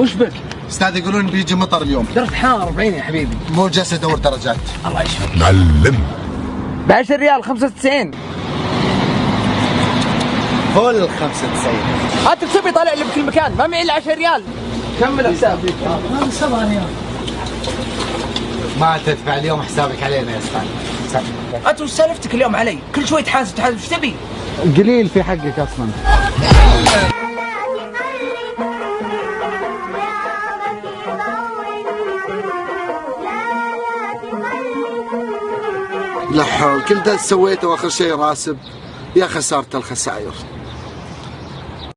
وش بك؟ استاذ يقولون بيجي مطر اليوم. درجة حرارة 40 يا حبيبي. مو جالس ادور درجات. الله يشفيك. معلم ب 10 ريال 95. فل 95. انت تبي طالع لي بكل مكان، ما معي الا 10 ريال. كمل حساب. هذا 7 ريال. ما تدفع اليوم حسابك علينا يا استاذ. انت وش سالفتك اليوم علي؟ كل شوي تحاسب وش تبي؟ قليل في حقك اصلا. لا حول، كل ده سويته واخر شيء راسب. يا خسارة الخسائر.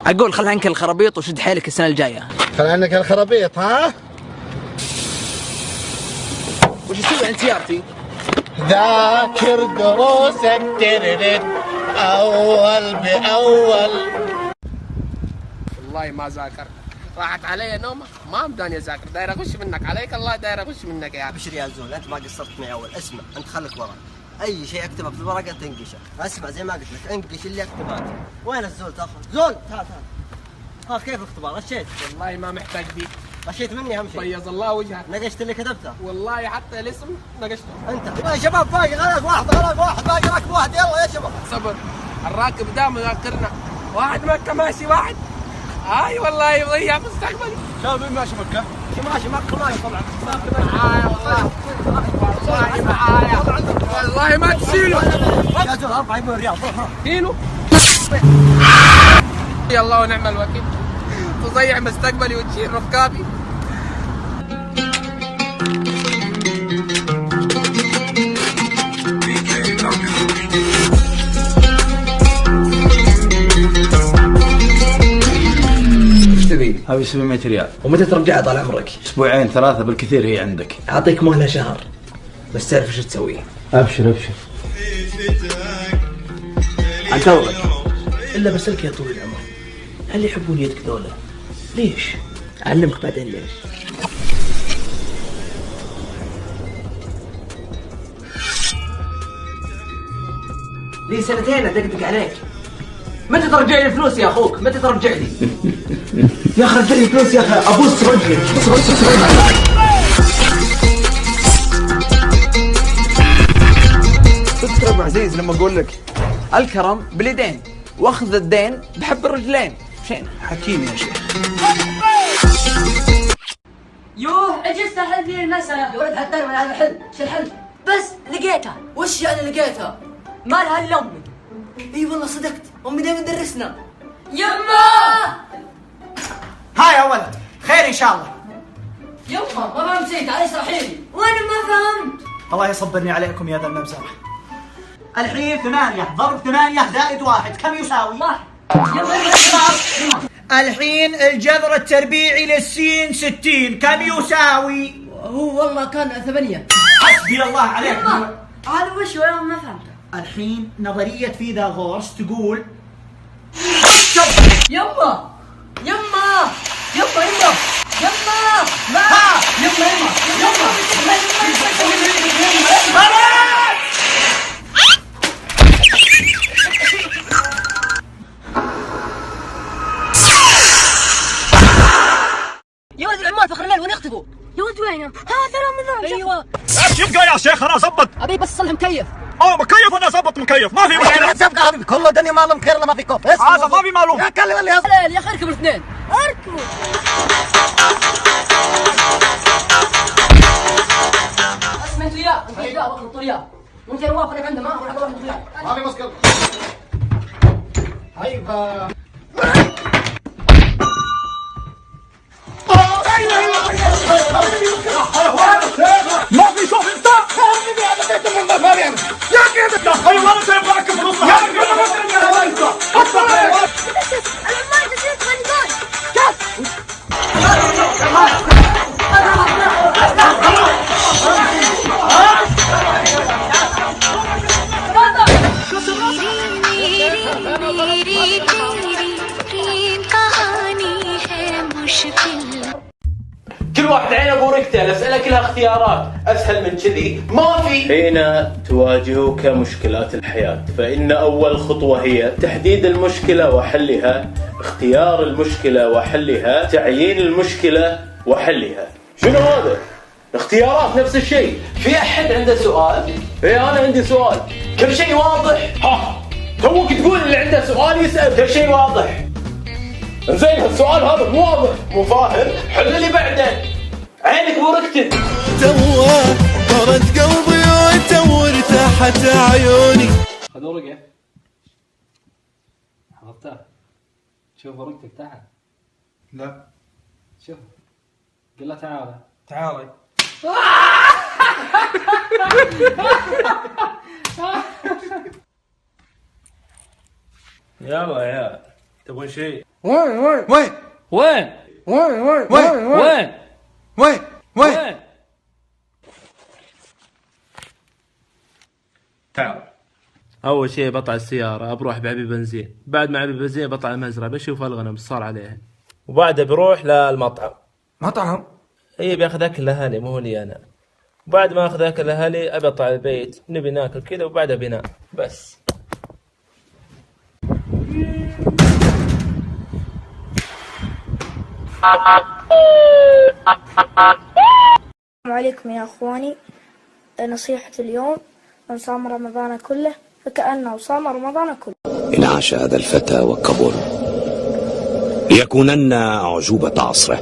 اقول خل عنك الخرابيط وشد حيلك السنة الجاية. خل عنك الخرابيط ها؟ وش تسوي عند سيارتي؟ ذاكر دروسك تررد أول بأول. والله ما ذاكر، راحت علي نومه، ما مداني اذاكر، داير اغش منك، عليك الله داير اغش منك يا ابشر يا زول، انت ما قصرت معي اول. اسمع، انت خليك ورا، اي شيء اكتبه في الورقه تنقشه. اسمع زي ما قلت لك، انقش اللي اكتبه انت. وين الزول تاخذ؟ زول تعال تعال. ها كيف الاختبار؟ غشيت؟ والله ما محتاج دي. غشيت مني اهم شيء. بيض الله وجهك. نقشت اللي كتبته؟ والله حتى الاسم نقشته. انت يا شباب باقي غلط واحد، غلط واحد، باقي راكب واحد، يلا يا شباب. صبر، الراكب دام يذكرنا، واحد مكة ماشي واحد. اي والله يضيع مستقبلي. شباب مين ماشي مكة؟ ماشي مكة ماشي طبعا. معايا والله. والله معايا. والله ما تشيله. يا زول 40 ريال روح. شيله. يا الله ونعم الوكيل. تضيع مستقبلي وتشيل ركابي. ابي 700 ريال. ومتى ترجعها طال عمرك؟ اسبوعين 3 بالكثير هي عندك. اعطيك مهله شهر بس تعرف ايش تسوي. ابشر ابشر. عن توبك الا بسلك يا طويل العمر، هل يحبون يدك ذولا؟ ليش؟ اعلمك بعدين ليش. لي 2 سنين ادقدق عليك. متى ترجع لي فلوس يا اخوك؟ متى ترجع لي؟ يا اخي رجع لي فلوس يا اخي، ابوس رجلي. صدق يا ابو عزيز لما اقول لك الكرم باليدين واخذ الدين بحب الرجلين. شين حكيم يا شيخ. يوه اجي استحل لي المسألة. يا ولد هالدار من هذا الحل، شو الحل؟ بس لقيتها. وش يعني لقيتها؟ ما لها الا امي. اي والله صدقت، امي دائما تدرسنا. يما! ها يا ولد، خير ان شاء الله. يما ما فهمت شيء، تعالي اشرحي لي. وانا ما فهمت. الله يصبرني عليكم يا ذا الممزرة. الحين 8 ضرب 8 زائد 1 كم يساوي؟ واحد. يلا الحين الجذر التربيعي للسين 60 كم يساوي؟ هو والله كان 8. حسبي الله عليك. هذا وش هو؟ ما فهمته. الحين نظرية فيثاغورس تقول يما يما يما يما يما لا يما يما يا ولد العمال فخر الليل وين يختفوا؟ يا ولد وينهم؟ هذا من ذا. ايوه يبقى يا شيخ انا اظبط. ابي بس صلح مكيف. مكيف وانا اظبط مكيف، ما في مشكله. سبقة حبيبي، كله دنيا معلوم خير، ما في كوف. هذا ما في معلوم. يا كلم اللي يا اخي اركبوا الاثنين. اركبوا. اسمع انت وياه، انت وياه واخذ وياه. وانت يا موافق عندنا ما اروح اروح وياه. ما في مشكلة. هيبة. ما في شوف انت خربني هذا بيت من ما بيعمل يا كذا يا اخي والله سايب معك فلوس يا كل واحد عين ابو طريقتين اسالك لها اختيارات، اسهل من كذي ما في. حين تواجهك مشكلات الحياه فان اول خطوه هي تحديد المشكله وحلها، اختيار المشكله وحلها، تعيين المشكله وحلها. شنو هذا؟ اختيارات نفس الشيء. في احد عنده سؤال؟ ايه انا عندي سؤال. كل شيء واضح. ها توك تقول اللي عنده سؤال يسال. كل شيء واضح. زين السؤال هذا مو واضح مو فاهم، حل اللي بعده. عينك مو ركتب. توه طرت قلبي وتو ارتاحت عيوني. خذ ورقة حفظتها. شوف ورقتك تحت. لا شوف قل له تعال. تعالي. يلا يا تبون شيء؟ وين وين وين وين وين وين وين وين وين وين؟ تعال. اول شيء بطلع السياره بروح بعبي بنزين، بعد ما اعبي بنزين بطلع المزرعه بشوف الغنم صار عليها، وبعدها بروح للمطعم. مطعم؟ هي بياخذ اكل لاهلي مو لي انا. بعد ما اخذ اكل لاهلي ابي اطلع البيت نبي ناكل كذا وبعدها بنام بس. السلام عليكم يا اخواني. نصيحة اليوم: من صام رمضان كله فكأنه صام رمضان كله. إن عاش هذا الفتى وكبر ليكونن أعجوبة عصره.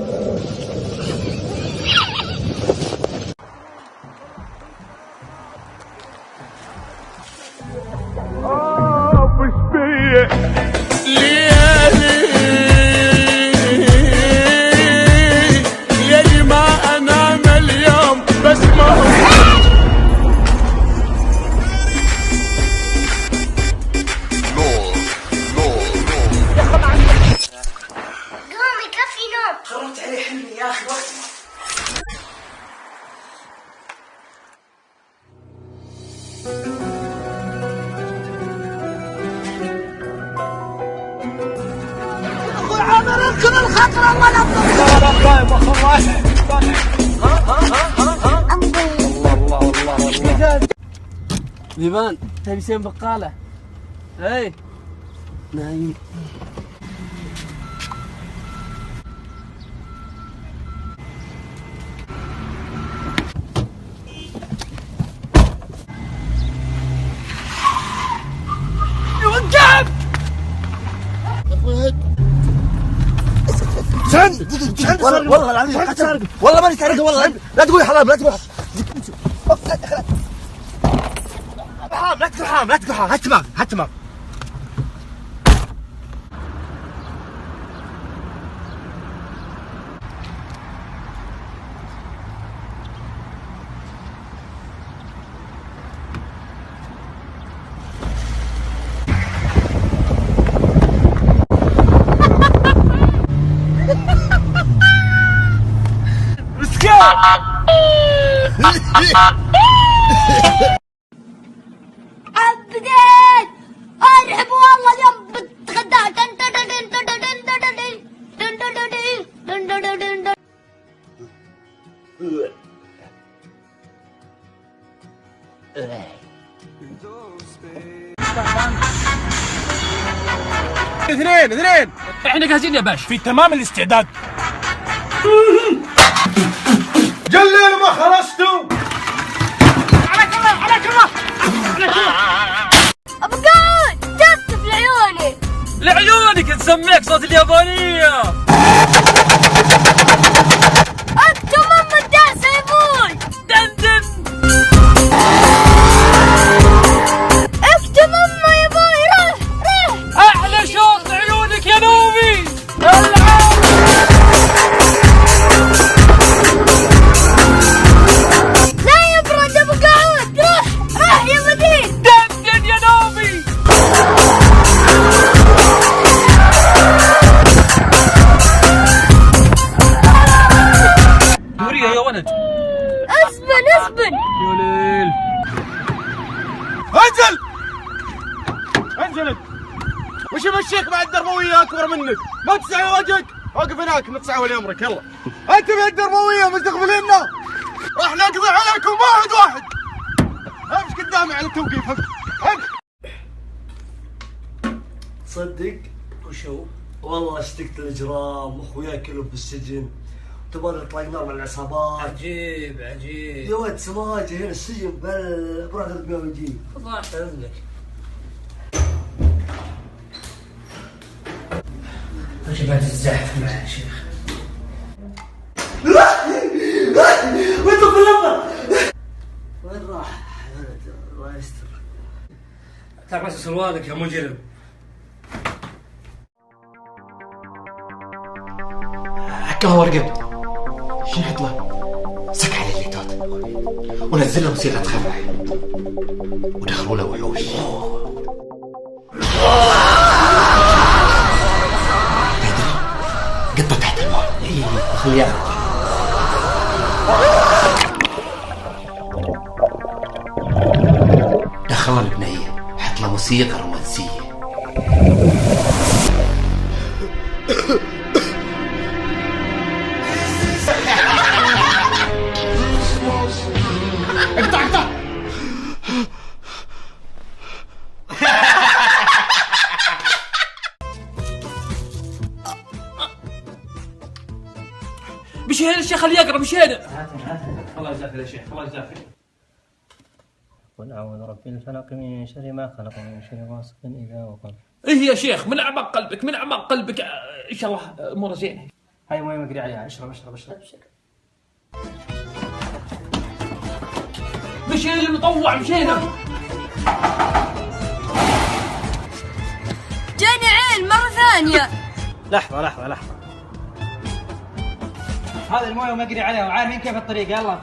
خربت عليه حلمي يا اخي وقت. اخوي عامر اركب الخطر الله ينظر. ذيبان تبي سين بقاله؟ اي نايم. والله العظيم والله ماني سارق والله. لا تقول حرام لا تقول حرام لا تقول حرام لا تقول حرام. هات تمام هات تمام. عبدين ارحب والله اليوم بتغدى. اثنين احنا جاهزين يا باش. في تمام الاستعداد. جلين ما خلصتوا. عليك الله عليك الله عليك الله. ابقى تكتب لعيوني لعيونك نسميك صوت اليابانية. اكتب ام الدرس يا ابوي. دندن اكتب ام يا ابوي. روح احلى شوط عيونك يا نوبي. اسبن يا ليل. انزل وش يمشيك مع الدربوية اكبر منك؟ ما تسعى وجهك. وقف هناك نتصع ولي امرك يلا. انت بيد دربويه مستقبليننا راح نقضي عليكم واحد. امش قدامي على التوقيف. تصدق وشو؟ والله اشتقت الاجرام واخوياي كلهم بالسجن. تبغى نطلق نار من العصابات. عجيب يا ولد سراج هنا السجن بروح 300 ويجي. الله يحفظ لك. وش بعد الزحف مع يا شيخ؟ وين في اللمبه؟ وين راح؟ الله يستر. تعال بس سروالك يا مجرم. حكاها ورقب. شو نحط له؟ سك على الليتات ونزل له موسيقى تخرع ودخلوا له وحوش. قطة تحت الماء. خليها دخلنا البنية حط له موسيقى رومانسية. اقطع مشينا الشيخ اللي يقرا مشينا. الله يجزاك يا شيخ الله يجزاك. قل أعوذ برب الفلق من شر ما خلق من شر غاسق إذا وقب. ايه يا شيخ من اعماق قلبك من اعماق قلبك ان شاء الله اموره زينه. هاي مي مقري عليها. اشرب. مشينا المطوع مشينا. جاني عين مرة ثانية. لحظة. هذا المويه مقري عليها وعارفين كيف الطريق. يلا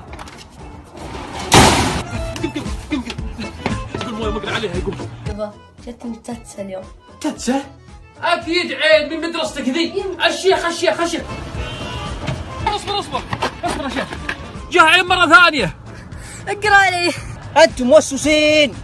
يقول مويه مقري عليها يقول. يبا جتني تتسى اليوم. تتسه؟ اكيد عين من مدرستك ذي. الشيخ اصبر يا شيخ. جاء عين مرة ثانية. اقرا لي. انتم موسوسين.